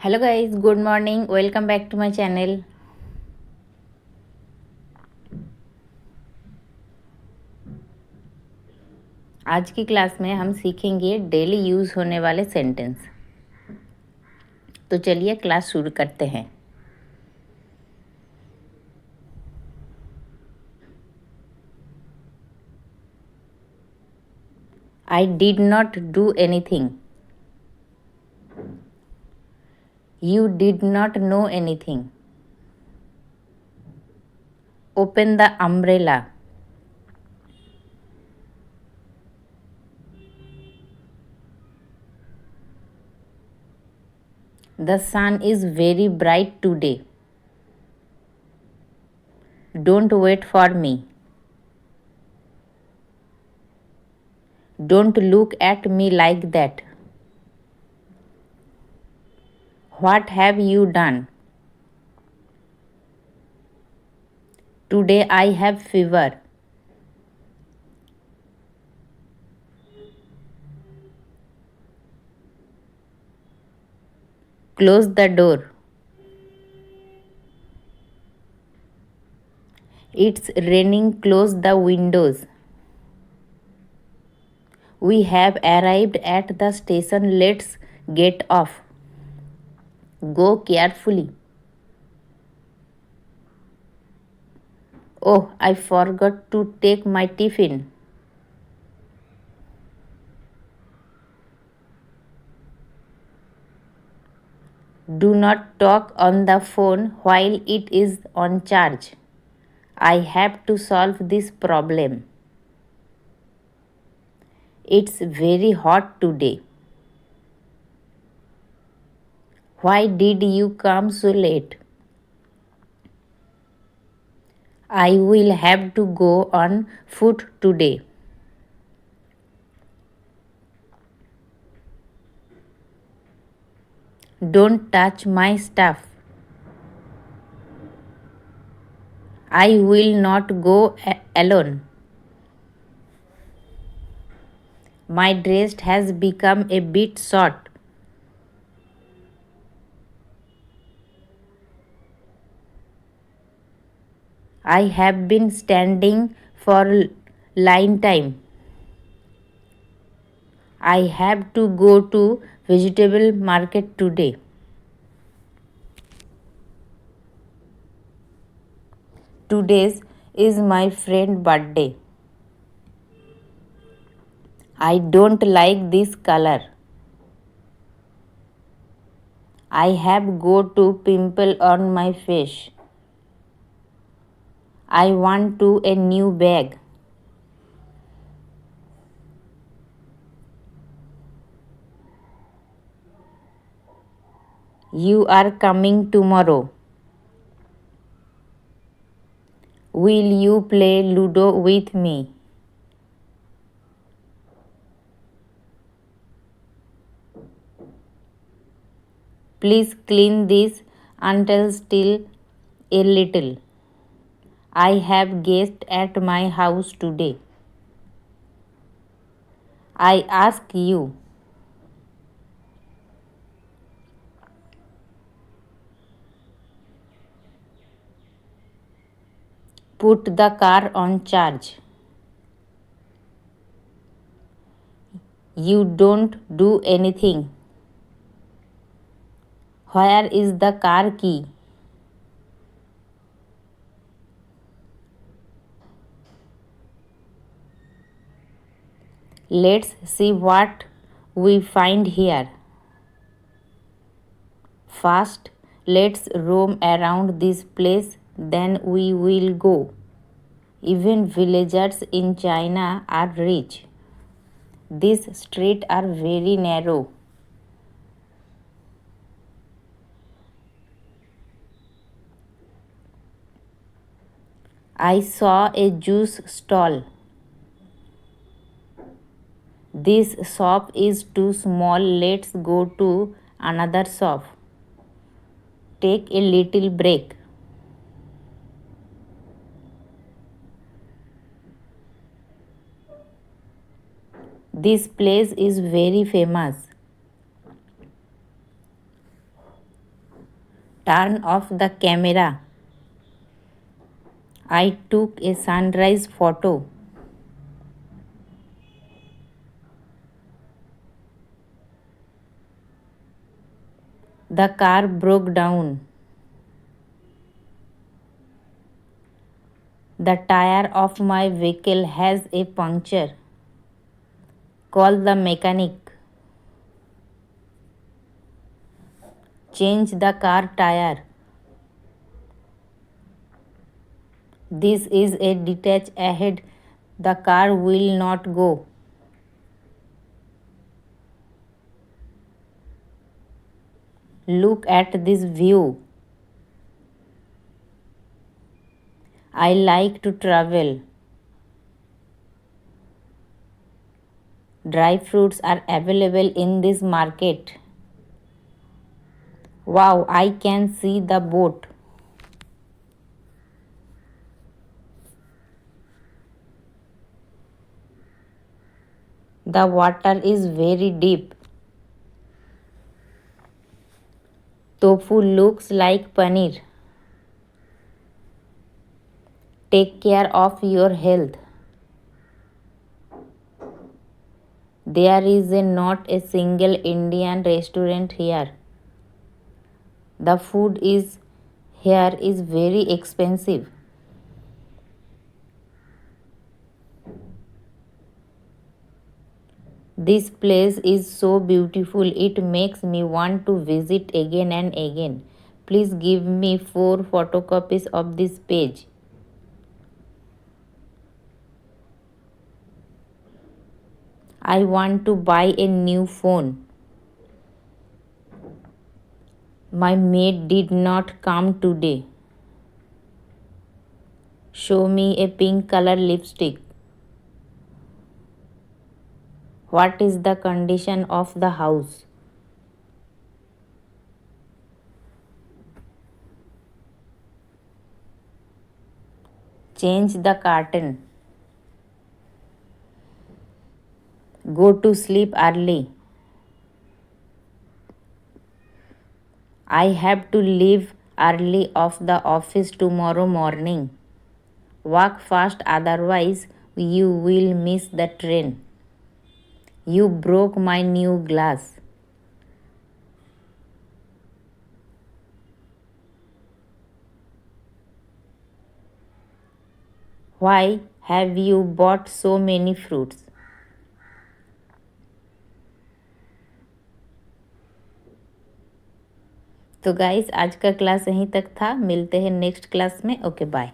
Hello guys, good morning. Welcome back to my channel. आज की class में हम सीखेंगे डेली यूज़ होने वाले सेंटेंस। तो चलिए क्लास शुरू करते हैं। I did not do anything. You did not know anything. Open the umbrella. The sun is very bright today. Don't wait for me. Don't look at me like that. What have you done? Today I have fever. Close the door. It's raining, close the windows. We have arrived at the station, let's get off. Go carefully. Oh, I forgot to take my tiffin. Do not talk on the phone while it is on charge. I have to solve this problem. It's very hot today. Why did you come so late? I will have to go on foot today. Don't touch my stuff. I will not go alone. My dress has become a bit short. I have been standing for line time. I have to go to vegetable market today. Today is my friend's birthday. I don't like this color. I have got a pimple on my face. I want to a new bag. You are coming tomorrow. Will you play Ludo with me? Please clean this until still a little. I have guests at my house today. I ask you. Put the car on charge. You don't do anything. Where is the car key? Let's see what we find here. First, let's roam around this place, then we will go. Even villagers in China are rich. These streets are very narrow. I saw a juice stall. This shop is too small. Let's go to another shop. Take a little break. This place is very famous. Turn off the camera. I took a sunrise photo. The car broke down. The tire of my vehicle has a puncture. Call the mechanic. Change the car tire. This is a detach ahead. The car will not go. Look at this view. I like to travel. Dry fruits are available in this market. Wow, I can see the boat. The water is very deep. Tofu looks like paneer. Take care of your health. There is not a single Indian restaurant here. The food is here is very expensive. This place is so beautiful, it makes me want to visit again and again. Please give me 4 photocopies of this page. I want to buy a new phone. My maid did not come today. Show me a pink color lipstick. What is the condition of the house? Change the curtain. Go to sleep early. I have to leave early of the office tomorrow morning. Walk fast, otherwise you will miss the train. You broke my new glass. Why have you bought so many fruits? तो guys आज का class यहीं तक था। मिलते हैं next class में। Okay bye.